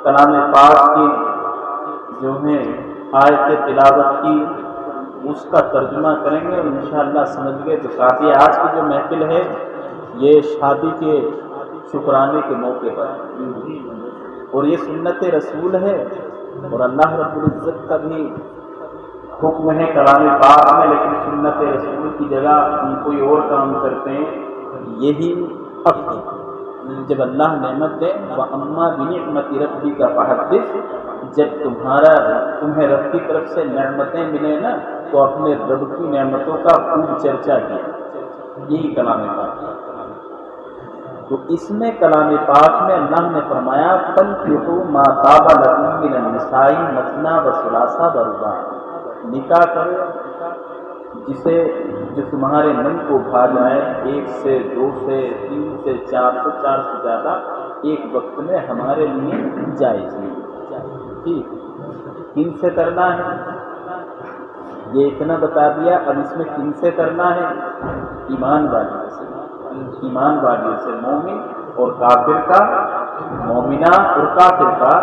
کلام پاک کی جو ہے آیت تلاوت کی اس کا ترجمہ کریں گے اور انشاءاللہ سمجھ گئے تو کافی۔ آج کی جو محفل ہے یہ شادی کے شکرانے کے موقع پر اور یہ سنت رسول ہے اور اللہ رب العزت کا بھی حکم ہے کلام پاک میں، لیکن سنت رسول کی جگہ ہم کوئی اور کام کرتے ہیں، یہی حق ہے۔ جب اللہ نعمت دے وَأَمَّا بِنِعْمَتِ رَبِّكَ فَحَدِّثْ، جب تمہیں رب کی طرف سے نعمتیں ملیں نا تو اپنے رب کی نعمتوں کا خوب چرچا کیا، یہی کلام پاک ہے۔ تو اس میں کلام پاک میں اللہ نے فرمایا فَانكِحُوا مَا طَابَ لَكُم مِّنَ النِّسَاءِ مَثْنَىٰ وَثُلَاثَ وَرُبَاعَ، نکاح کرو جو تمہارے من کو بھا جائے، 1 سے 2 سے 3 سے 4 سے 4 سے زیادہ ایک وقت میں ہمارے لیے جائز ہے۔ ٹھیک، کن سے کرنا ہے یہ اتنا بتا دیا، اب اس میں کن سے کرنا ہے؟ ایمان والیوں سے، ایمان والیوں سے، مومن اور کافر کا، مومنہ اور کافر کا،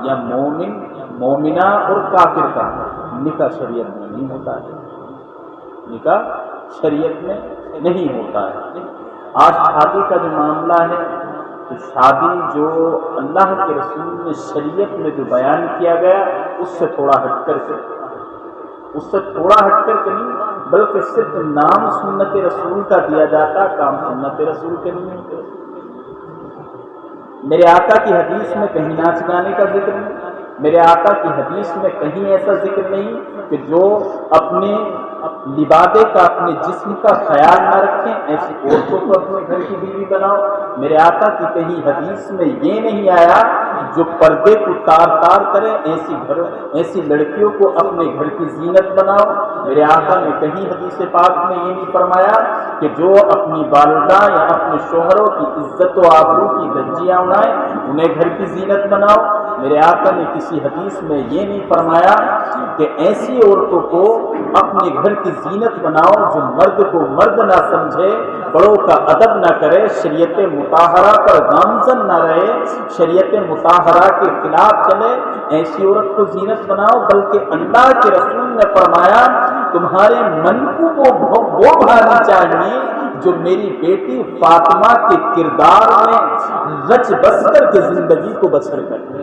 یا مومن مومنہ اور کافر کا نکاح شریعت میں نہیں ہوتا ہے، نکاح شریعت میں نہیں ہوتا ہے۔ آج شادی کا جو معاملہ ہے تو شادی جو اللہ کے رسول نے شریعت میں جو بیان کیا گیا اس سے تھوڑا ہٹ کر کے نہیں، بلکہ صرف نام سنت رسول کا دیا جاتا، کام سنت رسول کے نہیں ہوتے۔ میرے آقا کی حدیث میں کہیں ناچ گانے کا ذکر نہیں، میرے آقا کی حدیث میں کہیں ایسا ذکر نہیں کہ جو اپنے لبادے کا، اپنے جسم کا خیال نہ رکھیں ایسی عورتوں کو اپنے گھر کی بیوی بناؤ۔ میرے آقا کی کہیں حدیث میں یہ نہیں آیا جو پردے کو تار تار کریں ایسی لڑکیوں کو اپنے گھر کی زینت بناؤ۔ میرے آقا نے کہیں حدیث پاک میں یہ نہیں فرمایا کہ جو اپنی والدہ یا اپنے شوہروں کی عزت و آبرو کی دھجیاں اڑائیں انہیں گھر کی زینت بناؤ۔ میرے آقا نے کسی حدیث میں یہ نہیں فرمایا کہ ایسی عورتوں کو اپنے گھر کی زینت بناؤ جو مرد کو مرد نہ سمجھے، بڑوں کا ادب نہ کرے، شریعت مطہرہ پر گامزن نہ رہے، شریعت مطہرہ کے خلاف چلے، ایسی عورت کو زینت بناؤ۔ بلکہ اللہ کے رسول نے فرمایا تمہارے من کو وہ بھانی چاہیے جو میری بیٹی فاطمہ کے کردار میں رچ بس کر کے زندگی کو بسر کرے،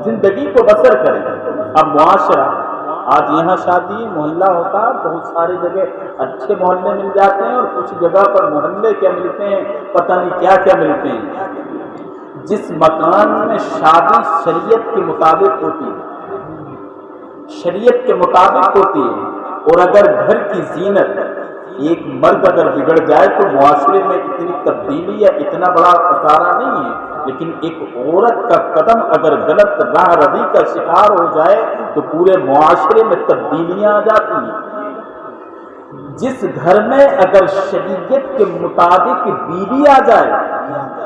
زندگی کو بسر کرے۔ اب معاشرہ، آج یہاں شادی محلہ ہوتا، بہت ساری جگہ اچھے محلے مل جاتے ہیں اور کچھ جگہ پر محلے کیا ملتے ہیں پتہ نہیں کیا کیا ملتے ہیں۔ جس مکان میں شادی شریعت کے مطابق ہوتی ہے، شریعت کے مطابق ہوتی ہے، اور اگر گھر کی زینت ایک مرد اگر بگڑ جائے تو معاشرے میں اتنی تبدیلی یا اتنا بڑا خسارہ نہیں ہے، لیکن ایک عورت کا قدم اگر غلط راہ روی کا شکار ہو جائے تو پورے معاشرے میں تبدیلیاں آ جاتی ہیں۔ جس گھر میں اگر شریعت کے مطابق بیوی آ جائے،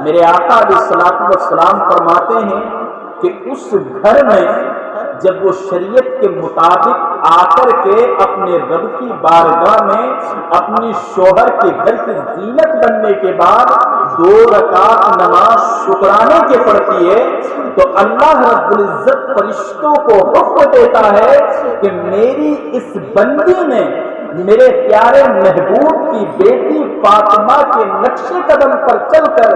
میرے آقا علیہ الصلوۃ والسلام فرماتے ہیں کہ اس گھر میں جب وہ شریعت کے مطابق آ کر کے اپنے رب کی بارگاہ میں اپنی شوہر کے گھر کی زینت بننے کے بعد 2 رکعت نماز شکرانے کے پڑھتی ہے تو اللہ رب العزت فرشتوں کو حکم دیتا ہے کہ میری اس بندی نے میرے پیارے محبوب کی بیٹی فاطمہ کے نقش قدم پر چل کر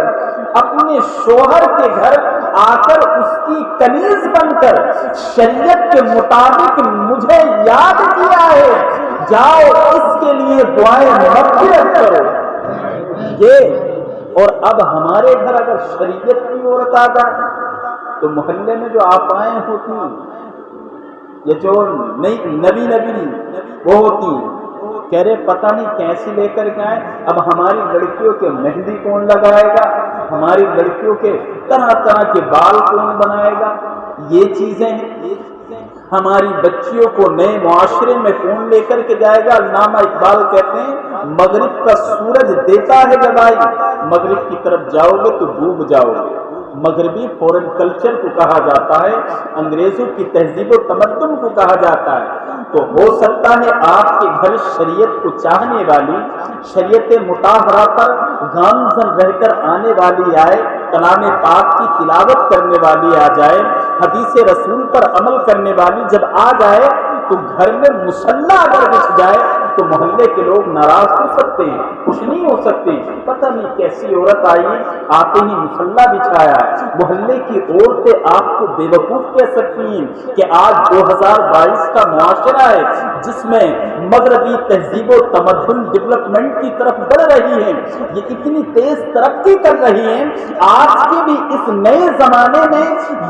اپنے شوہر کے گھر آ کر اس کی کنیز بن کر شریعت کے مطابق مجھے یاد کیا ہے، جاؤ اس کے لیے دعائیں مغفرت کرو۔ یہ اور اب ہمارے گھر اگر شریعت کی عورت آ جائے تو محلے میں جو آپائیں ہوتی ہیں یہ جو نبی وہ ہوتی ہیں، کہہ رہے پتہ نہیں کیسی لے کر کے آئے، اب ہماری لڑکیوں کے مہندی کون لگائے گا، ہماری لڑکیوں کے طرح طرح کے بال کون بنائے گا، یہ چیزیں ہیں۔ ہماری بچیوں کو نئے معاشرے میں کون لے کر کے جائے گا۔ علامہ اقبال کہتے ہیں مغرب کا سورج دیتا ہے جگائی، مغرب کی طرف جاؤ گے تو ڈوب جاؤ گے۔ مغربی فورن کلچر کو کہا جاتا ہے، انگریزوں کی تہذیب و تمدن کو کہا جاتا ہے۔ تو ہو سکتا ہے آپ کے گھر شریعت کو چاہنے والی، شریعت مطہرہ پر گامزن رہ کر آنے والی آئے، کلام پاک کی تلاوت کرنے والی آ جائے، حدیث رسول پر عمل کرنے والی جب آ جائے تو گھر میں مصلی اگر بچھ جائے تو محلے کے لوگ ناراض ہو سکتے ہیں، خوش نہیں ہو سکتے، پتہ نہیں کیسی عورت آئی آتے ہی مصلی بچھایا۔ محلے کی عورتیں آپ کو بے وقوف کہہ سکتی ہیں کہ آج 2022 کا معاشرہ ہے جس میں مغربی تہذیب و تمدن ڈیولپمنٹ کی طرف بڑھ رہی ہے، یہ اتنی تیز ترقی کر رہی ہے، آج کے بھی اس نئے زمانے میں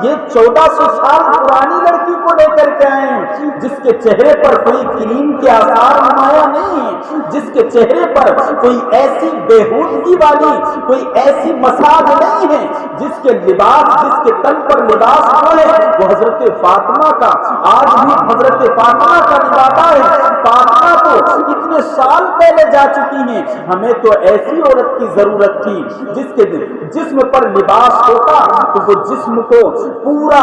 یہ 1400 سال پرانی لڑکی کو لے کر کے آئے ہیں جس کے چہرے پر کوئی کریم کے آثار نمایاں نہیں ہے، جس کے چہرے پر کوئی ایسی بےہودگی والی کوئی ایسی مساج نہیں ہے، جس کے لباس جس کے تن پر لباس جو ہے وہ حضرت فاطمہ کا آج بھی حضرت فاطمہ کا لباس ہے۔ فاطمہ تو اتنے سال پہلے جا چکی ہیں، ہمیں تو ایسی عورت کی ضرورت تھی جس کے جسم پر لباس ہوتا تو وہ جسم کو پورا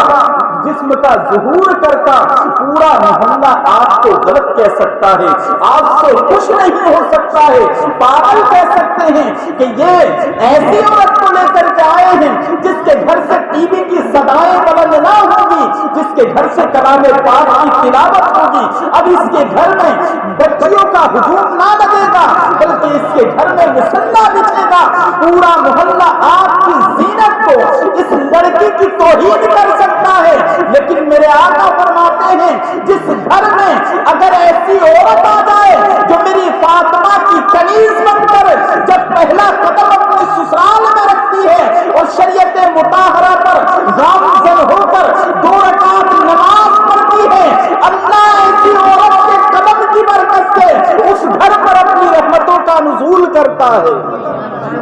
جسم کا ظہور کرتا، پورا محلہ آپ کو غلط کہہ سکتا ہے، آپ سے خوش نہیں ہو سکتا ہے، پاگل کہہ سکتے ہیں کہ یہ ایسی عورت کو لے کر کے آئے ہیں جس کے گھر سے ٹی وی کی صدائیں بلند نہ ہوگی، جس کے گھر سے کلام پاک کی تلاوت ہوگی، اب اس کے گھر میں بچیوں کا ہجوم نہ لگے گا بلکہ اس کے گھر میں مصلی بچھے گا، پورا محلہ آپ کی زینت کو اس لڑکی کی توہین کر سکتا ہے، لیکن میرے آقا فرماتے ہیں جس گھر میں اگر ایسی عورت آ جائے جو میری فاطمہ کی کنیز بن کر جب پہلا قدم اپنے سسرال میں رکھتی ہے اور شریعت مطہرہ پر گامزن ہو کر 2 رکعت نماز پڑھتی ہے، اللہ ایسی عورت کے قدم کی برکت سے اس گھر پر اپنی رحمتوں کا نزول کرتا ہے۔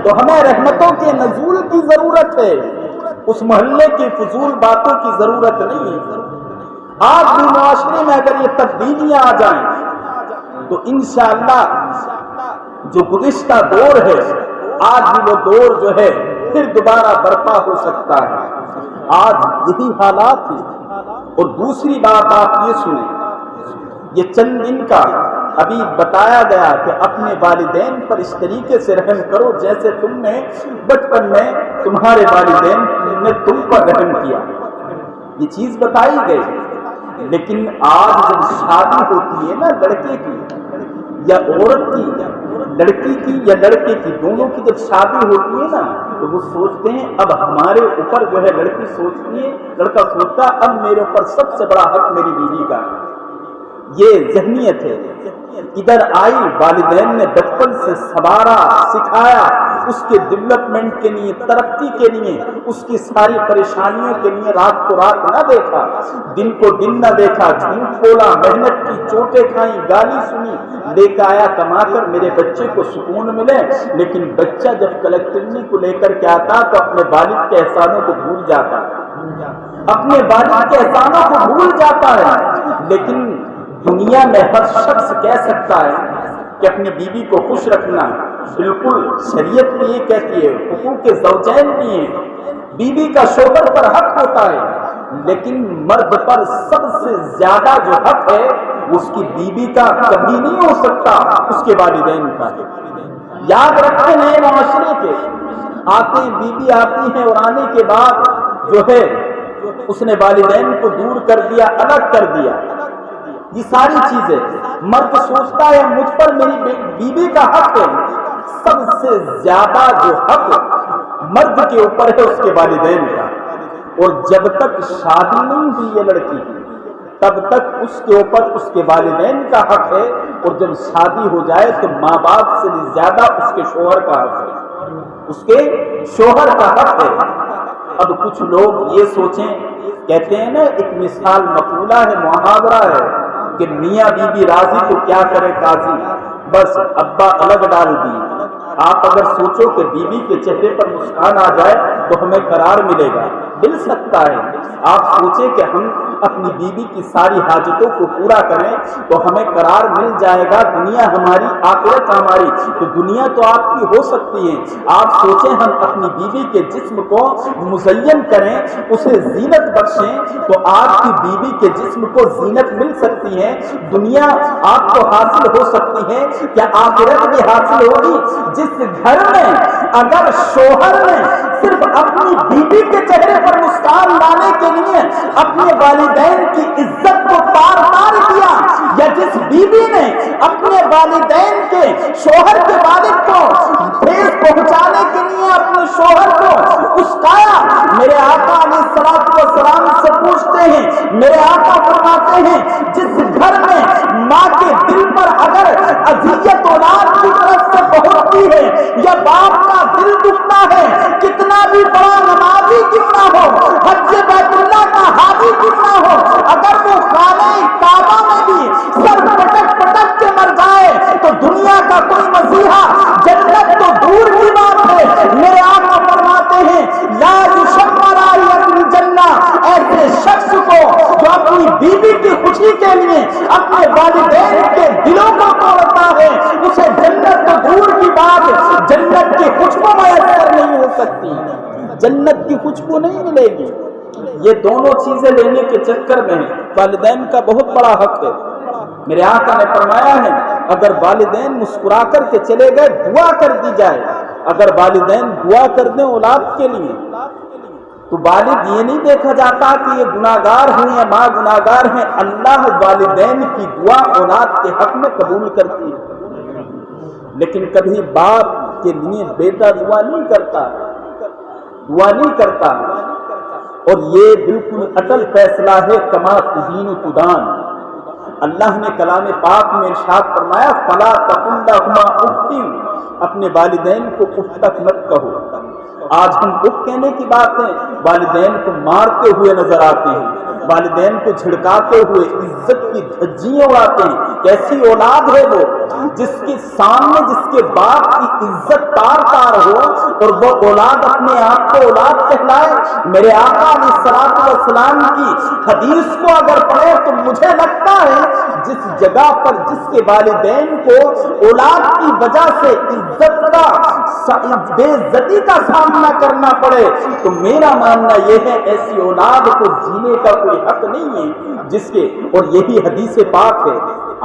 تو ہمیں رحمتوں کے نزول کی ضرورت ہے، اس محلے کی فضول باتوں کی ضرورت نہیں ہے۔ آج بھی معاشرے میں اگر یہ تبدیلیاں آ جائیں تو انشاءاللہ جو گزشتہ دور ہے آج بھی وہ دور جو ہے پھر دوبارہ برپا ہو سکتا ہے۔ آج یہی حالات ہیں۔ اور دوسری بات آپ یہ سنیں، یہ چند دن کا ابھی بتایا گیا کہ اپنے والدین پر اس طریقے سے رحم کرو جیسے تم نے بچپن میں تمہارے والدین نے تم پر رحم کیا، یہ چیز بتائی گئی۔ لیکن آج جب شادی ہوتی ہے نا لڑکے کی یا عورت کی، لڑکی کی یا لڑکے کی، دونوں کی جب شادی ہوتی ہے نا تو وہ سوچتے ہیں اب ہمارے اوپر جو ہے، لڑکی سوچتی ہے لڑکا سوچتا اب میرے اوپر سب سے بڑا حق میری بیوی کا، یہ ذہنیت ہے۔ ادھر آئی والدین نے بچپن سے سنوارا سکھایا، اس کے ڈیولپمنٹ کے لیے، ترقی کے لیے، اس کی ساری پریشانیوں کے لیے رات کو رات نہ دیکھا، دن کو دن نہ دیکھا، جھوٹ بولا، محنت کی، چوٹیں کھائیں، گالی سنی، لے کے آیا کما کر میرے بچے کو سکون ملے۔ لیکن بچہ جب کلیکٹرنی کو لے کر کے آتا تو اپنے والد کے احسانوں کو بھول جاتا، اپنے والد کے احسانوں کو بھول جاتا ہے۔ لیکن دنیا میں ہر شخص کہہ سکتا ہے کہ اپنی بیوی کو خوش رکھنا، بالکل شریعت بھی یہ کہتی ہے، حقوق زوجین بھی ہیں، بیوی کا شوہر پر حق ہوتا ہے، لیکن مرد پر سب سے زیادہ جو حق ہے وہ اس کی بیوی کا کبھی نہیں ہو سکتا، اس کے والدین کا ہے۔ یاد رکھتے ہیں معاشرے کے آتے ہیں، بیوی آتی ہے اور آنے کے بعد جو ہے اس نے والدین کو دور کر دیا، الگ کر دیا، یہ ساری چیزیں مرد سوچتا ہے مجھ پر میری بیوی کا حق ہے۔ سب سے زیادہ جو حق مرد کے اوپر ہے اس کے والدین کا، اور جب تک شادی نہیں ہوئی ہے لڑکی کی تب تک اس کے اوپر اس کے والدین کا حق ہے، اور جب شادی ہو جائے تو ماں باپ سے زیادہ اس کے شوہر کا حق ہے، اس کے شوہر کا حق ہے۔ اب کچھ لوگ یہ سوچیں، کہتے ہیں نا ایک مثال مقولہ ہے، محاورہ ہے کہ میاں بی بی راضی تو کیا کرے قاضی، بس ابا الگ ڈال دی۔ آپ اگر سوچو کہ بیوی کے چہرے پر مسکان آ جائے تو ہمیں قرار ملے گا، مل سکتا ہے۔ آپ سوچیں کہ ہم اپنی بیوی کی ساری حاجتوں کو پورا کریں تو ہمیں قرار مل جائے گا، دنیا ہماری آخرت ہماری، تو دنیا تو آپ کی ہو سکتی ہے۔ آپ سوچیں ہم اپنی بیوی کے جسم کو مزین کریں، اسے زینت بخشیں تو آپ کی بیوی کے جسم کو زینت مل سکتی ہے، دنیا آپ کو حاصل ہو سکتی ہے، کیا آخرت بھی حاصل ہوگی؟ جس گھر میں اگر شوہر نے صرف اپنی بیوی کے چہرے پر مسکان لانے کے لیے اپنے والدین کی عزت کو تار تار کیا، یا جس بیوی نے اپنے والدین کے شوہر کے والد کو ٹھیس پہنچانے کے لیے اپنے شوہر کو اسکایا، میرے آقا علیہ الصلوۃ والسلام سے پوچھتے ہیں، میرے آقا فرماتے ہیں جس گھر میں ماں کے دل پر اگر اذیت اولاد کی طرف سے پہنچتی ہے یا باپ کا دل دکھتا ہے، کتنا بھی بڑا نمازی کیوں نہ ہو، حج بیت اللہ کا حاجی کیوں نہ ہو، اگر وہ خانہ کعبہ میں بھی سر پٹک پٹک کے مر جائے تو دنیا کا کوئی مسیحا، جنت تو دور کی بات ہے۔ میرے آقا فرماتے ہیں لا یشمع رائحۃ الجنہ، ایسے شخص کو جو اپنی بیوی کی خوشی کے لیے اپنے والدین کے دلوں کو توڑتا ہے، اسے جنت تو دور کی بات، جنت کی خوشبو میسر نہیں ہو سکتی، جنت کی خوشبو نہیں ملے گی۔ یہ دونوں چیزیں لینے کے چکر میں والدین کا بہت بڑا حق ہے۔ میرے آقا نے فرمایا ہے اگر والدین مسکرا کر کے چلے گئے دعا کر دی جائے، اگر والدین دعا کر دیں اولاد کے لیے تو والد یہ نہیں دیکھا جاتا کہ یہ گناہگار ہیں یا ماں گناہگار ہیں، اللہ والدین کی دعا اولاد کے حق میں قبول کرتی ہے۔ لیکن کبھی باپ کے لیے بیٹا دعا نہیں کرتا، اور یہ بالکل اٹل فیصلہ ہے کما تدین تدان۔ اللہ نے کلام پاک میں ارشاد فرمایا فلا تقل لهما اف، اپنے والدین کو اف تک مت کہو۔ آج ہم اف کہنے کی بات ہے، والدین کو مارتے ہوئے نظر آتے ہیں، والدین کو جھڑکاتے ہوئے عزت کی دھجیاں اڑاتے ہیں۔ کیسی اولاد ہے وہ جس کے سامنے جس کے باپ کی عزت تار تار ہو اور وہ اولاد اپنے آپ کو اولاد کہلائے۔ میرے آقا علیہ الصلوۃ والسلام کی حدیث کو اگر پڑھے تو مجھے لگتا ہے جس جگہ پر جس کے والدین کو اولاد کی وجہ سے عزت کا بے عزتی کا سامنا کرنا پڑے تو میرا ماننا یہ ہے ایسی اولاد کو جینے کا کوئی حق نہیں ہے جس کے، اور یہی حدیث پاک ہے۔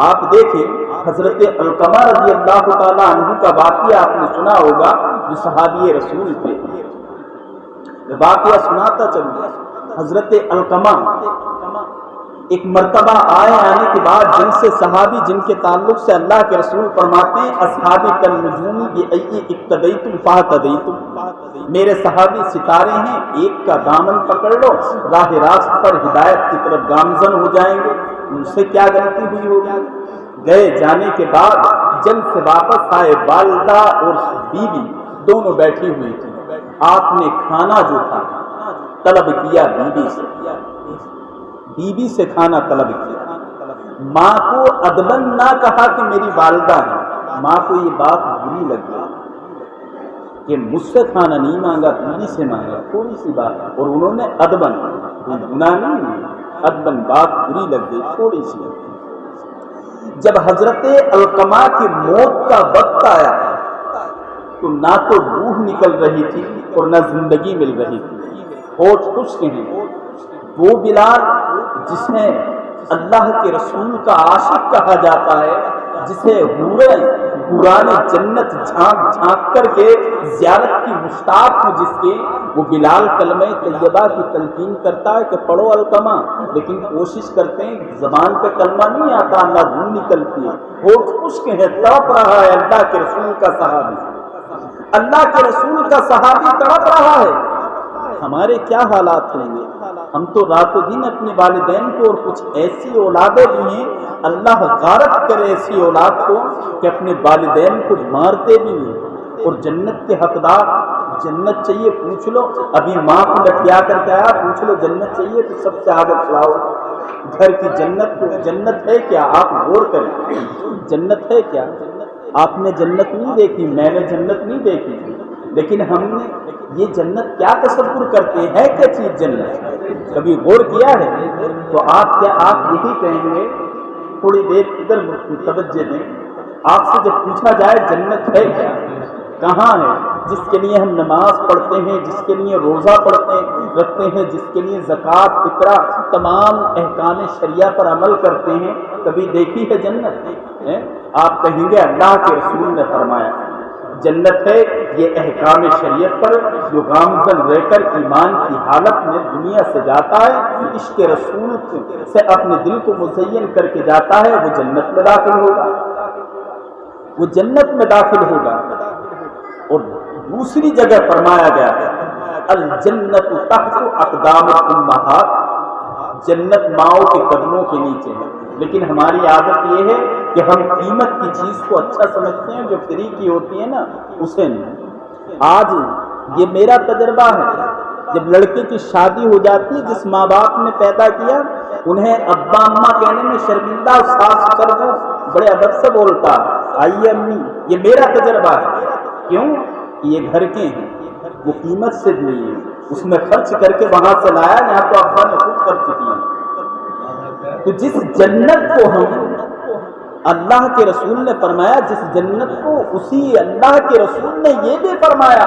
آپ دیکھیں حضرت علقمہ رضی اللہ تعالیٰ عنہ کا واقعہ آپ نے سنا ہوگا، جو صحابی رسول تھے۔ واقعہ سناتا چلوں، حضرت علقمہ ایک مرتبہ آنے کے بعد جن سے صحابی جن کے تعلق سے اللہ کے رسول فرماتے ہیں اصحابی کالنجوم بأی اقتدیتم فاہتدیتم، میرے صحابی ستارے ہیں، ایک کا دامن پکڑ لو راہ راست پر ہدایت کی طرف گامزن ہو جائیں گے۔ ان سے کیا غلطی ہوئی ہوگی؟ گئے جانے کے بعد جنگ سے واپس آئے، والدہ اور بیوی دونوں بیٹھی ہوئی تھی۔ آپ نے کھانا جو تھا طلب کیا بیوی سے کھانا طلب کیا، ماں کو ادبن نہ کہا کہ میری والدہ ہے، ماں کو یہ بات بری لگ گئی کہ مجھ سے کھانا نہیں مانگا بیوی سے مانگا، تھوڑی سی بات، اور انہوں نے ادبن، گناہ نہیں، ادبن بات بری لگ گئی تھوڑی سی۔ جب حضرت علقمہ کی موت کا وقت آیا تو نہ تو روح نکل رہی تھی اور نہ زندگی مل رہی تھی، ہوش خشک ہیں۔ وہ بلال جسے اللہ کے رسول کا عاشق کہا جاتا ہے، جسے حوران جنت جھانک جھانک کر کے زیارت کی مشتاق ہو، جس کے وہ بلال کلمہ طیبہ کی تلقین کرتا ہے کہ پڑھو علقمہ، لیکن کوشش کرتے ہیں زبان پہ کلمہ نہیں آتا، اللہ روح نکلتی ہے، ہوش خشک ہے، تڑپ رہا ہے اللہ کے رسول کا صحابی، اللہ کے رسول کا صحابی تڑپ رہا ہے۔ ہمارے کیا حالات ہوں گے؟ ہم تو رات و دن اپنے والدین کو، اور کچھ ایسی اولادیں بھی ہیں اللہ غارت کرے ایسی اولاد کو کہ اپنے والدین کو مارتے بھی نہیں، اور جنت کے حقدار، جنت چاہیے پوچھ لو، ابھی ماں کو لٹیا کر کے آیا، پوچھ لو جنت چاہیے تو سب سے آگے چلاؤ گھر کی جنت کو۔ جنت ہے کیا؟ آپ غور کریں، جنت ہے کیا؟ آپ نے جنت نہیں دیکھی، میں نے جنت نہیں دیکھی، لیکن ہم نے یہ جنت کیا تصور کرتے ہیں کیا چیز جنت؟ کبھی غور کیا ہے؟ تو آپ یہی کہیں گے، تھوڑی دیر ادھر توجہ دیں، آپ سے جب پوچھا جائے جنت ہے کیا، کہاں ہے، جس کے لیے ہم نماز پڑھتے ہیں، جس کے لیے روزہ رکھتے ہیں، جس کے لیے زکوٰۃ، فطرہ، تمام احکام شریعہ پر عمل کرتے ہیں، کبھی دیکھی ہے جنت؟ آپ کہیں گے اللہ کے رسول نے فرمایا جنت ہے، یہ احکام شریعت پر جو گامزن رہ کر ایمان کی حالت میں دنیا سے جاتا ہے، عشق رسول سے اپنے دل کو مزین کر کے جاتا ہے، وہ جنت میں داخل ہوگا، وہ جنت میں داخل ہوگا۔ اور دوسری جگہ فرمایا گیا الجنت تحت اقدام الامہات، جنت ماؤں کے قدموں کے نیچے ہے۔ لیکن ہماری عادت یہ ہے کہ ہم قیمت کی چیز کو اچھا سمجھتے ہیں، جو فری کی ہوتی ہے نا اسے نہیں۔ آج یہ میرا تجربہ ہے، جب لڑکے کی شادی ہو جاتی ہے، جس ماں باپ نے پیدا کیا انہیں ابا اماں کہنے میں شرمندہ، ساس سسر کو بڑے ادب سے بولتا آئیے امی، یہ میرا تجربہ ہے۔ کیوں؟ یہ گھر کے ہیں، وہ قیمت سے دیے ہیں، اس میں خرچ کر کے وہاں سے لایا، یہاں تو ابا نے خود خرچ کیا۔ تو جس جنت کو ہم اللہ کے رسول نے فرمایا، جس جنت کو اسی اللہ کے رسول نے یہ بھی فرمایا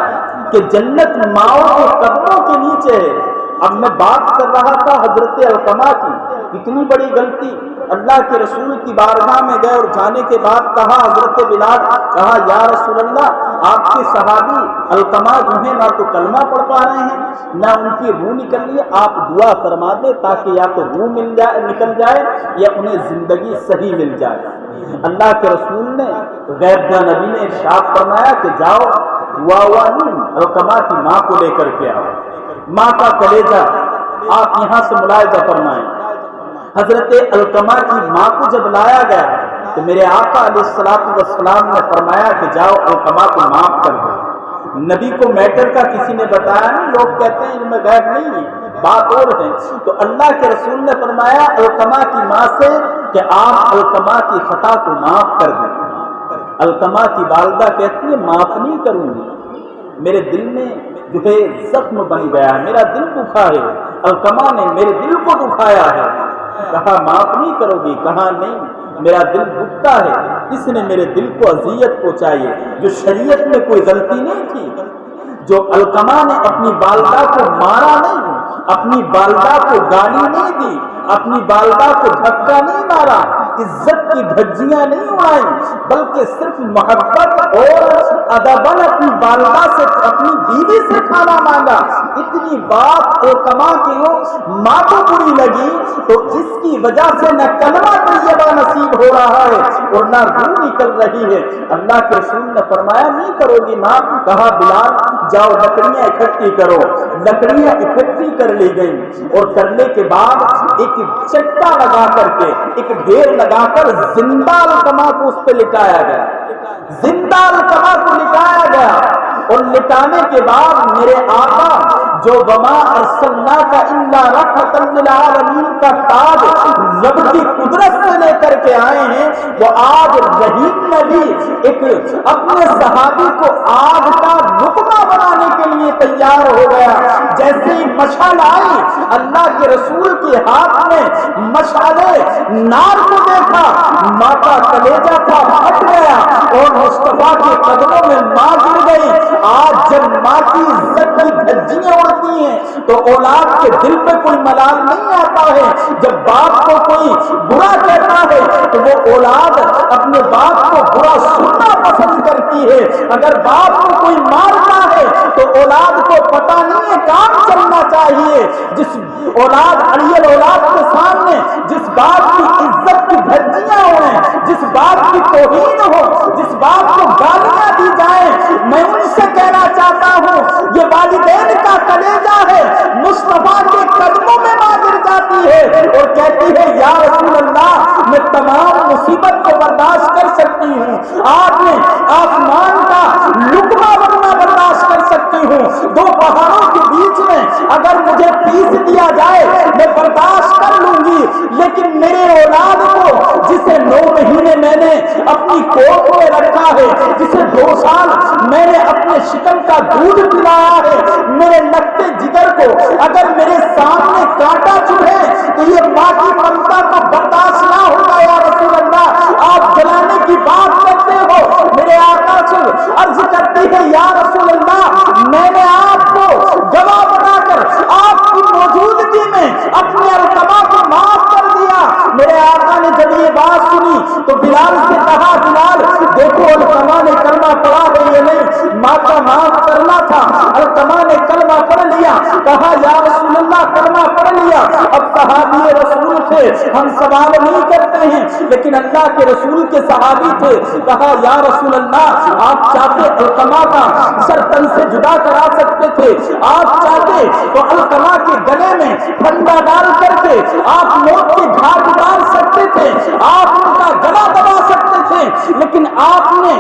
کہ جنت ماؤں کے قدموں کے نیچے ہے۔ اب میں بات کر رہا تھا حضرت علقمہ کی، اتنی بڑی غلطی، اللہ کے رسول کی بارگاہ میں گئے اور جانے کے بعد کہا حضرت بلال، کہا یا رسول اللہ، آپ کے صحابی علقمہ جو ہیں نہ تو کلمہ پڑھ پا رہے ہیں نہ ان کی روح نکل رہی ہے، آپ دعا فرما دیں تاکہ یا تو روح نکل جائے یا انہیں زندگی صحیح مل جائے۔ اللہ کے رسول نے غیب نبی نے ارشاد فرمایا کہ جاؤ دعا ہوا نہیں، علقمہ کی ماں کو لے کر کے آؤ، ماں کا کلیجہ آپ یہاں سے ملاحظہ فرمائیں۔ حضرت علقمہ کی ماں کو جب لایا گیا تو میرے آقا علیہ الصلوۃ والسلام نے فرمایا کہ جاؤ علقمہ کو معاف کر دو۔ نبی کو میٹر کا کسی نے بتایا نہیں، لوگ کہتے ہیں ان میں غیب نہیں ہے، بات اور ہے۔ تو اللہ کے رسول نے فرمایا علقمہ کی ماں سے کہ آپ علقمہ کی خطا کو معاف کر دیں۔ علقمہ کی والدہ کہتی ہے معاف نہیں کروں گی، میرے دل میں جو ہے زخم بن گیا ہے، میرا دل دکھا ہے، علقمہ نے میرے دل کو دکھایا ہے۔ کہا معاف نہیں کرو گی؟ کہا نہیں، میرا دل دکھتا ہے، اس نے میرے دل کو اذیت پہنچائی ہے، جو شریعت میں کوئی غلطی نہیں تھی، جو علقمہ نے اپنی والدہ کو مارا نہیں، اپنی والدہ کو گالی نہیں دی، اپنی والدہ کو دھکا نہیں مارا، عزت کی دھجیاں نہیں اڑائیں، بلکہ صرف محبت اور ادباً اپنی والدہ سے، اپنی بیوی سے کھانا مانگا۔ اتنی بات علقمہ کی ہو ماں کو بری لگی تو جس کی وجہ سے نہ کلمہ طیبہ نصیب ہو رہا ہے اور نہ روح نکل رہی ہے۔ اللہ کے رسول نے فرمایا نہیں کرو گی ماں؟ کہا بلال جاؤ لکڑیاں اکٹھی کرو۔ لکڑیاں اکٹھی کر لی گئی اور کرنے کے بعد ایک چٹا لگا کر کے، ایک ڈھیر لگا کر زندہ علقمہ کو اس پہ لٹایا گیا، زندہ علقمہ کو لٹایا گیا۔ اور لٹانے کے بعد میرے آقا جو وما ارسلناک الا رحمۃ للعالمین کا تاج رب کی قدرت سے لے کر کے آئے ہیں، وہ آج رحیم نبی ایک اپنے صحابی کو آگ کا لقمہ بنانے کے لیے تیار ہو گیا۔ جیسے ہی مشعل آئی، اللہ کے رسول کے ہاتھ میں مشعلے نار کو دیکھا، ماں کا کلیجہ تھا پھٹ گیا اور مصطفیٰ کے قدموں میں ماں گر گئی۔ آج جب ماں کی عزت کی دھجیاں اڑتی ہیں تو اولاد کے دل پہ کوئی ملال نہیں آتا ہے۔ جب باپ کو کوئی برا کہتا ہے تو وہ اولاد اپنے باپ کو برا سننا پسند کرتی ہے۔ اگر باپ کو کوئی مارتا ہے تو اولاد کو پتہ نہیں ہے کام چلنا چاہیے۔ جس اولاد اڑیل اولاد کے سامنے جس باپ کی عزت کی دھجیاں اڑیں، جس باپ کی توہین ہو، جس باپ کو گالیاں دی جائیں، میں ان سے کہنا چاہتا ہوں یہ والدین کا کلیجہ ہے، مصطفیٰ کے قدموں میں ماں گر جاتی ہے اور کہتی ہے یا رسول اللہ میں تمام مصیبت کو برداشت کر سکتی ہوں، آپ نے آسمان کا لقمہ بننا برداشت کر سکتی ہوں، دو پہاڑوں کے بیچ میں اگر مجھے پیس دیا جائے میں برداشت کر لوں گی، لیکن میرے اولاد کو جسے 9 مہینے میں نے اپنی کوکھ میں رکھا ہے، جسے 2 سال میں نے اپنے شکم کا دودھ پلایا ہے، میرے لگتے جگر کو اگر میرے سامنے کانٹا چبھے تو یہ ماں کی ممتا کو برداشت نہ ہوگا۔ یا رسول اللہ آپ جلانے کی بات کرتے ہو، میرے آقا سے عرض کرتی ہے یا رسول اللہ میں نے آپ کو گواہ بنا کر آپ کی موجودگی میں اپنے علقمہ کو معاف کر دیا۔ میرے آقا نے جب یہ بات سنی تو بلال سے کہا بلال دیکھو علقمہ نے کلمہ پڑھا ہے یہ نہیں، ماں کا نام کہا یا رسول اللہ کلمہ پڑھ لیا، اب صحابی رسول تھے، ہم سوال نہیں کرتے ہیں لیکن اللہ کے رسول کے صحابی تھے، کہا یا رسول اللہ آپ چاہتے علقمہ کا سر تن سے جدا کرا سکتے تھے، آپ چاہتے تو علقمہ کے گلے میں پھندا ڈال کر کے آپ موت کے گھاٹ ڈال سکتے تھے، آپ ان کا گلا دبا سکتے تھے، لیکن آپ نے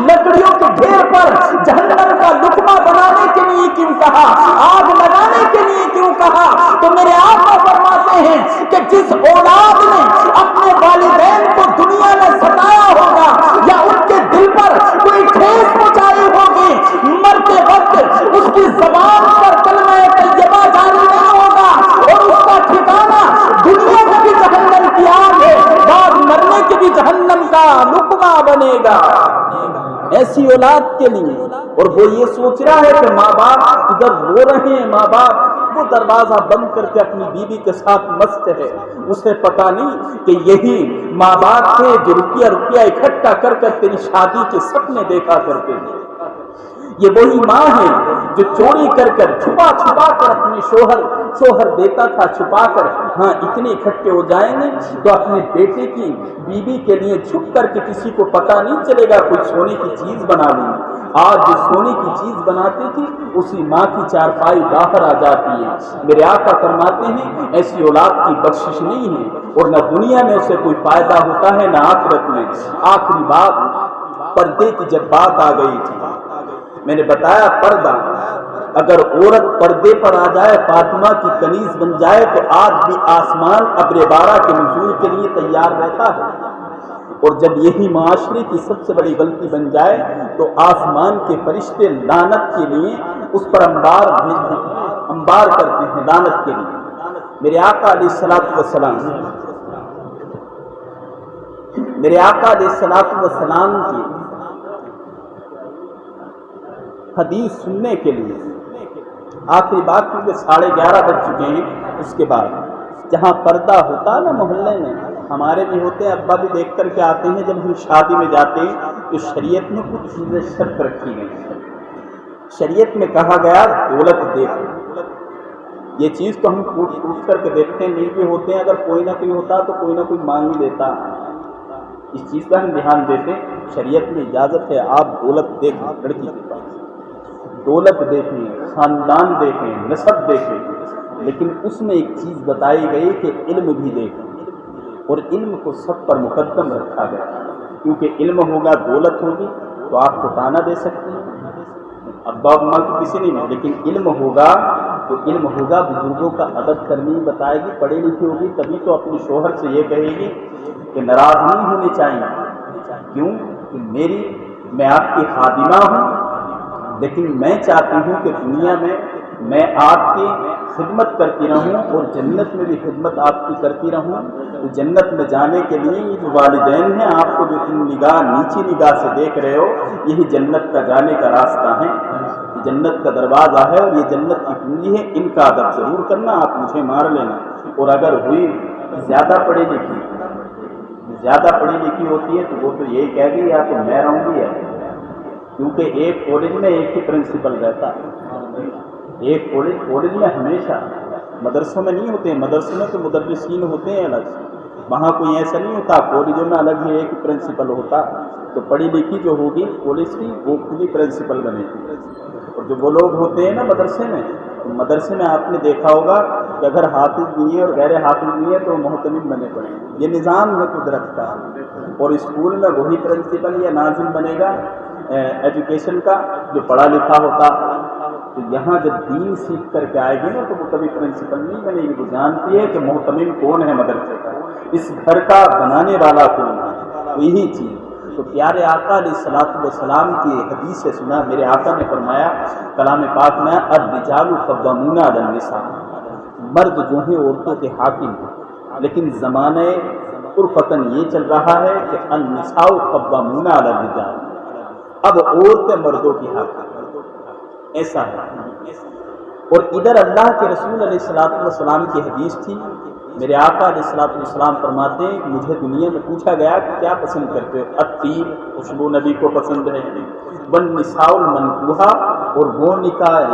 لکڑیوں کے ڈھیر پر جہنم کا لقمہ بنانے کے لیے کیوں کہا، آگ لگانے کے لیے کیوں کہا؟ تو میرے آقا فرماتے ہیں کہ جس اولاد نے اپنے والدین کو دنیا میں ستایا ہوگا یا ان کے دل پر کوئی ٹھیس پہنچائی ہوگی، مرتے وقت اس کی زبان پر کلمہ طیبہ جاری نہیں ہوگا اور اس کا ٹھکانہ دنیا میں بھی جہنم کی آگ ہے، بعد مرنے کے بھی جہنم کا لقمہ بنے گا۔ ایسی اولاد کے لیے، اور وہ یہ سوچ رہا ہے کہ ماں باپ ادھر رو رہے ہیں، ماں باپ وہ دروازہ بند کر کے اپنی بیوی کے ساتھ مست ہے، اسے پتا نہیں کہ یہی ماں باپ تھے جو روپیہ اکٹھا کر کر تیری شادی کے سپنے دیکھا کرتے ہیں، یہ وہی ماں ہے جو چوری کر کر چھپا کر اپنے شوہر دیتا تھا چھپا کر، ہاں اتنے اکٹھے ہو جائیں گے تو اپنے بیٹے کی بیوی کے لیے چھپ کر کے کسی کو پتا نہیں چلے گا، کوئی سونے کی چیز بنا لیں گے۔ آج جو سونے کی چیز بناتی تھی اسی ماں کی چارپائی باہر آ جاتی ہے۔ میرے آقا فرماتے ہیں ایسی اولاد کی بخشش نہیں ہے، اور نہ دنیا میں اسے کوئی فائدہ ہوتا ہے نہ آخرت میں۔ آخری بات پردے کی جب بات آ گئی تھی، میں نے بتایا پردہ اگر عورت پردے پر آ جائے، فاطمہ کی کنیز بن جائے، تو آج بھی آسمان ابر بارہ کے نزول کے لیے تیار رہتا ہے، اور جب یہی معاشرے کی سب سے بڑی غلطی بن جائے تو آسمان کے فرشتے لعنت کے لیے اس پر انبار کرتے ہیں، لعنت کے لیے۔ میرے آقا علیہ الصلوۃ والسلام کی حدیث سننے کے لیے آخری بات، کیونکہ 11:30 بج چکے ہیں، اس کے بعد جہاں پردہ ہوتا نا محلے میں، ہمارے بھی ہوتے ہیں، ابا بھی دیکھ کر کے آتے ہیں، جب ہم شادی میں جاتے ہیں تو شریعت میں کچھ چیزیں شرط رکھی گئی ہیں۔ شریعت میں کہا گیا دولت دیکھو، یہ چیز تو ہم ٹوٹ کر کے دیکھتے ہیں، نہیں بھی ہوتے ہیں، اگر کوئی نہ کوئی ہوتا تو کوئی نہ کوئی مانگ ہی دیتا، اس چیز کا ہم دھیان دیتے ہیں۔ شریعت میں اجازت ہے آپ دولت دیکھیں، لڑکی کے پاس دولت دیکھیں، خاندان دیکھیں، نسب دیکھیں، لیکن اس میں ایک چیز بتائی گئی کہ علم بھی دیکھیں، اور علم کو سب پر مقدم رکھا گیا، کیونکہ علم ہوگا دولت ہوگی تو آپ کو تانا دے سکتے ہیں، ابا اماں کی کسی نہیں، لیکن علم ہوگا تو علم ہوگا بزرگوں کا ادب کرنی بتائے گی، پڑھی لکھی ہوگی تبھی تو اپنے شوہر سے یہ کہے گی کہ ناراض نہیں ہونے چاہیے، کیوں کہ میں آپ کی خادمہ ہوں، لیکن میں چاہتی ہوں کہ دنیا میں آپ کی خدمت کرتی رہوں اور جنت میں بھی خدمت آپ کی کرتی رہوں۔ تو جنت میں جانے کے لیے یہ جو والدین ہیں آپ کو جو نیچی نگاہ سے دیکھ رہے ہو، یہی جنت کا جانے کا راستہ ہے، یہ جنت کا دروازہ ہے اور یہ جنت کی کنجی ہے، ان کا ادب ضرور کرنا، آپ مجھے مار لینا۔ اور اگر ہوئی زیادہ پڑھی لکھی ہوتی ہے تو وہ تو یہی کہے گی یا تو میں رہوں گی، کیونکہ ایک کالج میں ایک ہی پرنسپل رہتا ہے، ایک کالج میں ہمیشہ، مدرسوں میں نہیں ہوتے ہیں، مدرسوں میں تو مدرسین ہوتے ہیں الگ، وہاں کوئی ایسا نہیں ہوتا، کالجوں میں الگ ہی ایک پرنسپل ہوتا، تو پڑھی لکھی جو ہوگی کالج کی وہ خود ہی پرنسپل بنے گی، اور جو وہ لوگ ہوتے ہیں نا مدرسے میں آپ نے دیکھا ہوگا کہ اگر حافظ نہیں ہے اور غیر حافظ نہیں ہے تو محتمم بنے پڑے، یہ نظام ہے قدرت کا، اور اسکول میں وہی پرنسپل یا ناظم بنے گا ایجوکیشن کا جو پڑھا لکھا ہوتا، تو یہاں جب دین سیکھ کر کے آئے گی نا تو وہ کبھی پرنسپل نہیں بنے گی، وہ جانتی ہے کہ محتمم کون ہے مدرسے کا، اس گھر کا بنانے والا کون ہے، تو یہی چیز۔ تو پیارے آقا علیہ الصلوۃ والسلام کی حدیث سے سنا، میرے آقا نے فرمایا کلام پاک میں، الرجال قوامون علی النساء، مرد جو ہیں عورتوں کے حاکم ہیں، لیکن زمانہ عرفتاً یہ چل رہا ہے کہ النساء قوامون علی الرجال، اب عورتیں مردوں کی حاکم، ایسا ہے۔ اور ادھر اللہ کے رسول علیہ الصلوۃ والسلام کی حدیث تھی، میرے آقا علیہ الصلوۃ والسلام فرماتے ہیں کہ مجھے دنیا میں پوچھا گیا کہ کیا پسند کرتے ہو، الطیب، خوشبو نبی کو پسند ہے، والنساء المنکوحہ، اور وہ نکاح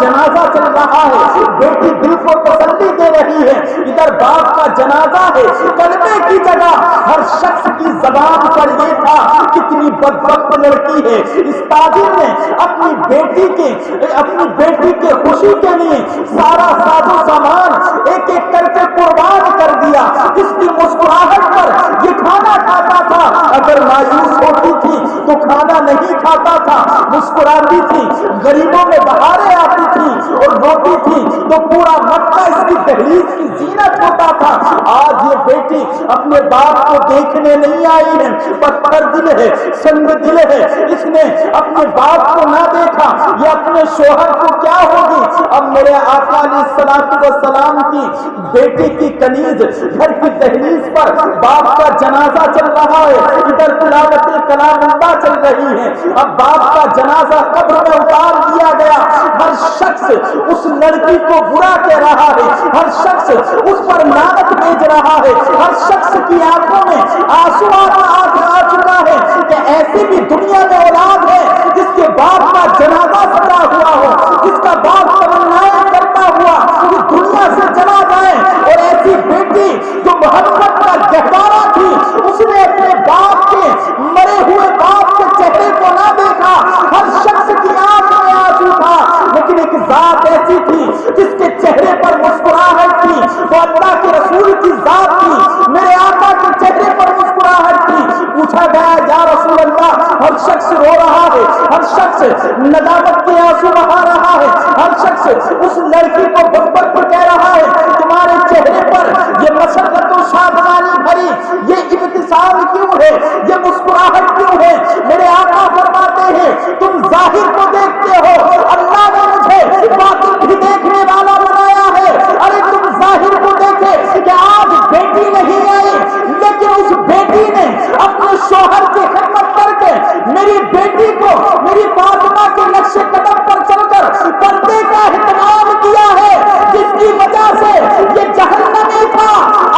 جنازہ چل رہا ہے، بیٹی دل کو تسلی دے رہی ہے، ادھر باپ کا جنازہ ہے، کلمے کی جگہ ہر شخص کی زبان پر یہ تھا کتنی بدبخت لڑکی ہے۔ اس تاجر نے اپنی بیٹی کے خوشی کے لیے سارا ساز و سامان ایک ایک کر کے قربان کر دیا۔ اس کی مسکراہٹ پر یہ کھانا کھاتا تھا، اگر مایوس ہوتی تھی تو کھانا نہیں کھاتا تھا، مسکراتی تھی، غریبوں میں بہاریں آتی تھی اور روتی تھی تو پورا مکہ اس کی دہلیز کی زینت ہوتا تھا۔ آج یہ بیٹی اپنے باپ کو دیکھنے نہیں آئی ہے، پتھر دل ہے، سنگ دل ہے، اس نے اپنے باپ کو نہ دیکھا، یہ اپنے شوہر کو کیا ہوگی۔ اب میرے آقا علیہ السلام کی بیٹی کی کنیز گھر کی دہلیز پر باپ کا جنازہ چل رہا ہے، ادھر تلاوت کلام اللہ چل رہی ہے۔ اب باپ کا جنازہ قبر میں اتار دیا گیا، ہر شخص اس لڑکی کو برا کہہ رہا ہے، ہر شخص اس پر لعنت بھیج رہا ہے، ہر شخص کی آنکھوں میں آنسو آ چکا ہے کہ ایسی بھی دنیا میں اولاد ہے جس کے باپ کا جنازہ سجا ہوا ہو، جس کا باپ تمنائیں کرتا ہوا کہ دنیا سے چلا جائے، اور ایسی بیٹی جو محبت کا گہوارہ تھی اس نے اپنے باپ کے مرے ہوئے باپ کے چہرے کو نہ دیکھا، ہر شخص کی آنکھ میں آنسو تھا، لیکن ایک ذات ایسی تھی جس کے چہرے پر مسکراہٹ تھی، وہ اللہ کے رسول کی ذات تھی، میرے آقا کے چہرے پر مسکراہٹ تھی۔ پوچھا گیا یا رسول اللہ، ہر شخص رو رہا ہے، ہر شخص ندامت کے آنسو بہا رہا ہے، ہر شخص اس لڑکی کو بدبخت کہہ رہا ہے، تمہارے چہرے پر یہ مسرت و شادمانی بھری یہ ابتسام کیوں ہے، یہ مسکراہٹ کیوں ہے؟ میرے آقا فرماتے ہیں تم ظاہر کو دیکھتے ہو، اللہ نے مجھے باطن بھی دیکھنے والا بنایا ہے۔ ارے تم ظاہر کو دیکھے کہ آج بیٹی نہیں آئی، لیکن اس بیٹی نے اپنے شوہر کی خدمت کر کے میری بیٹی کو میری فاطمہ کے نقش قدم پر چل کر پردے کا اہتمام کیا ہے، جس کی وجہ سے یہ جہنمی تھا،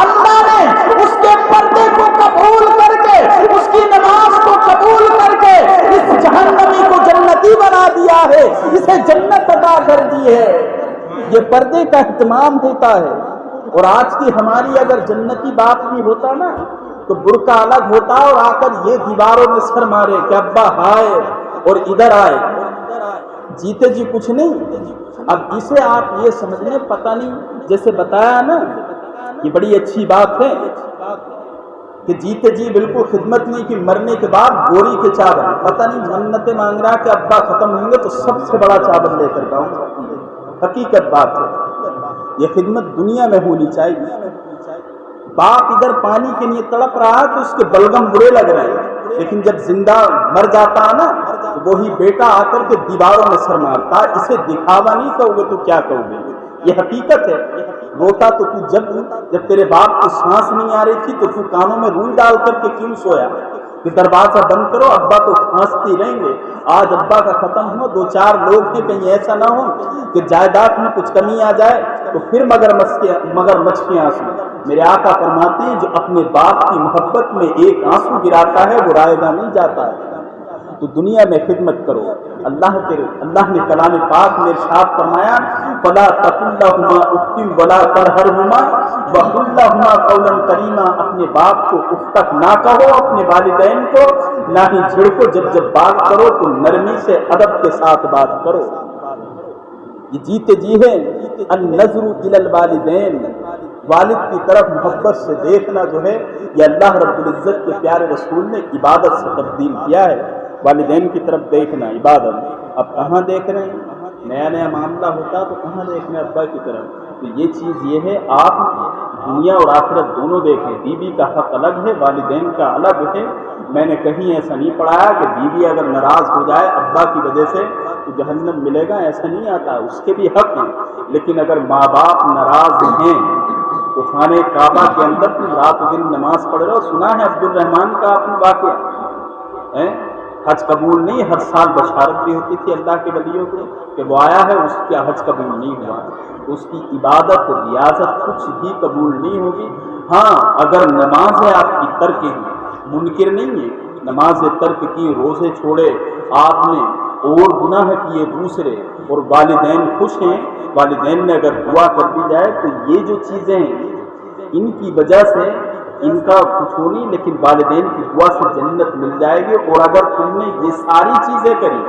اللہ نے اس کے پردے کو قبول کر کے، اس کی نماز کو قبول کر کے اس جہنمی کو جنتی بنا دیا ہے، اسے جنت عطا کر دی ہے۔ یہ پردے کا اہتمام ہوتا ہے۔ اور آج کی ہماری اگر جنتی بات بھی ہوتا نا تو برقع الگ ہوتا اور آ کر یہ دیواروں میں سر مارے کہ ابا ہائے اور ادھر آئے، جیتے جی کچھ نہیں۔ اب اسے آپ یہ سمجھ لیں، پتہ نہیں جیسے بتایا نا، یہ بڑی اچھی بات ہے کہ جیتے جی بالکل خدمت نہیں کی، مرنے کے بعد گوری کے چاول، پتہ نہیں منتیں مانگ رہا کہ ابا ختم ہوں گے تو سب سے بڑا چاول لے کر جاؤں۔ حقیقت بات ہے، یہ خدمت دنیا میں ہونی چاہیے۔ باپ ادھر پانی کے لیے تڑپ رہا ہے تو اس کے بلغم برے لگ رہے ہیں، لیکن جب زندہ مر جاتا ہے نا تو وہی بیٹا آ کر کے دیواروں میں سر مارتا ہے۔ اسے دکھاوا نہیں کہو گے تو کیا کہو گے؟ یہ حقیقت ہے۔ روتا تو جب تیرے باپ کو سانس نہیں آ رہی تھی تو تو کانوں میں روئی ڈال کر کے کیوں سویا کہ دروازہ بند کرو، ابا تو کھانستی رہیں گے۔ آج ابا کا ختم ہو، دو چار لوگ ہیں، کہیں ایسا نہ ہو کہ جائیداد میں کچھ کمی آ جائے تو پھر مگر مچھ کے آنسو۔ میرے آقا فرماتے ہیں جو اپنے باپ کی محبت میں ایک آنسو گراتا ہے وہ رائے گاہ نہیں جاتا ہے۔ تو دنیا میں خدمت کرو۔ اللہ نے کلام پاک میں ارشاد فرمایا فلا تقل لهما اف ولا تنهرهما وقل لهما قولا کریما، اپنے باپ کو اف تک نہ کہو، اپنے والدین کو نہ ہی جھڑکو، جب بات کرو تو نرمی سے ادب کے ساتھ بات کرو۔ یہ جیتے جی ہے النظر الی الوالدین، والد کی طرف محبت سے دیکھنا جو ہے یہ اللہ رب العزت کے پیارے رسول نے عبادت سے تبدیل کیا ہے۔ والدین کی طرف دیکھنا عبادت۔ اب کہاں دیکھ رہے ہیں؟ نیا معاملہ ہوتا تو کہاں دیکھ رہے ہیں؟ ابا کی طرف۔ تو یہ چیز یہ ہے، آپ دنیا اور آخرت دونوں دیکھیں۔ بیوی کا حق الگ ہے، والدین کا الگ ہے۔ میں نے کہیں ایسا نہیں پڑھایا کہ بیوی اگر ناراض ہو جائے ابا کی وجہ سے تو جہنم ملے گا، ایسا نہیں آتا، اس کے بھی حق ہیں۔ لیکن اگر ماں باپ ناراض ہیں تو خانہ کعبہ کے اندر تم رات دن نماز پڑھ رہے ہو۔ سنا ہے عبد الرحمان کا اپنا واقعہ، حج قبول نہیں، ہر سال بشارت بھی ہوتی تھی اللہ کے ولیوں کو کہ وہ آیا ہے، اس کا حج قبول نہیں ہوا، اس کی عبادت اور ریاضت کچھ بھی قبول نہیں ہوگی۔ ہاں اگر نماز ہے آپ کی ترک کی، منکر نہیں ہے، نماز ترک کی، روزے چھوڑے آپ نے اور گناہ کیے دوسرے اور والدین خوش ہیں، والدین نے اگر دعا کر دی جائے تو یہ جو چیزیں ہیں ان کی وجہ سے ان کا کچھ ہو نہیں، لیکن والدین کی دعا سے جنت مل جائے گی۔ اور اگر تم نے یہ ساری چیزیں کری،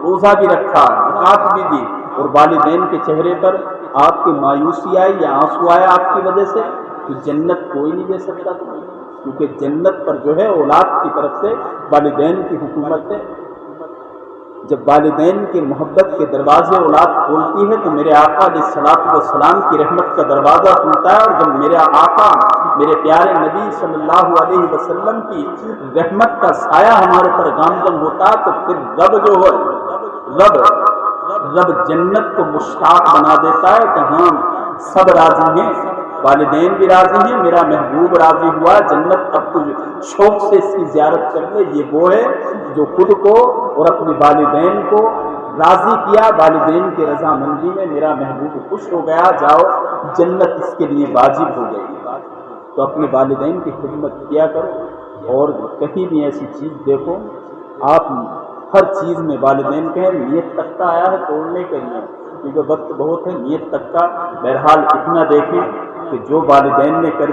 روزہ بھی رکھا، زکات بھی دی، اور والدین کے چہرے پر آپ کی مایوسی آئی یا آنسو آیا آپ کی وجہ سے، تو جنت کوئی نہیں دے سکتا تمہیں، کیونکہ جنت پر جو ہے اولاد کی طرف سے والدین کی حکومت ہے۔ جب والدین کے محبت کے دروازے اولاد کھولتی ہے تو میرے آقا علیہ الصلوۃ والسلام کی رحمت کا دروازہ کھلتا ہے، اور جب میرے آقا میرے پیارے نبی صلی اللہ علیہ وسلم کی رحمت کا سایہ ہمارے پر گامزن ہوتا ہے تو پھر رب جو ہے رب جنت کو مشتاق بنا دیتا ہے کہ ہاں سب راضی ہیں، والدین بھی راضی ہیں، میرا محبوب راضی ہوا، جنت اب تو شوق سے اس کی زیارت کر لے۔ یہ وہ ہے جو خود کو اور اپنے والدین کو راضی کیا، والدین کی رضامندی میں میرا محبوب خوش ہو گیا، جاؤ جنت اس کے لیے واجب ہو گئی۔ تو اپنے والدین کی خدمت کیا کرو، اور کہیں بھی ایسی چیز دیکھو، آپ ہر چیز میں والدین کہیں نیت تک کا آیا ہے توڑنے کے لیے، کیونکہ وقت بہت ہے، نیت تک کا۔ بہرحال اتنا دیکھیں کہ جو والدین نے کر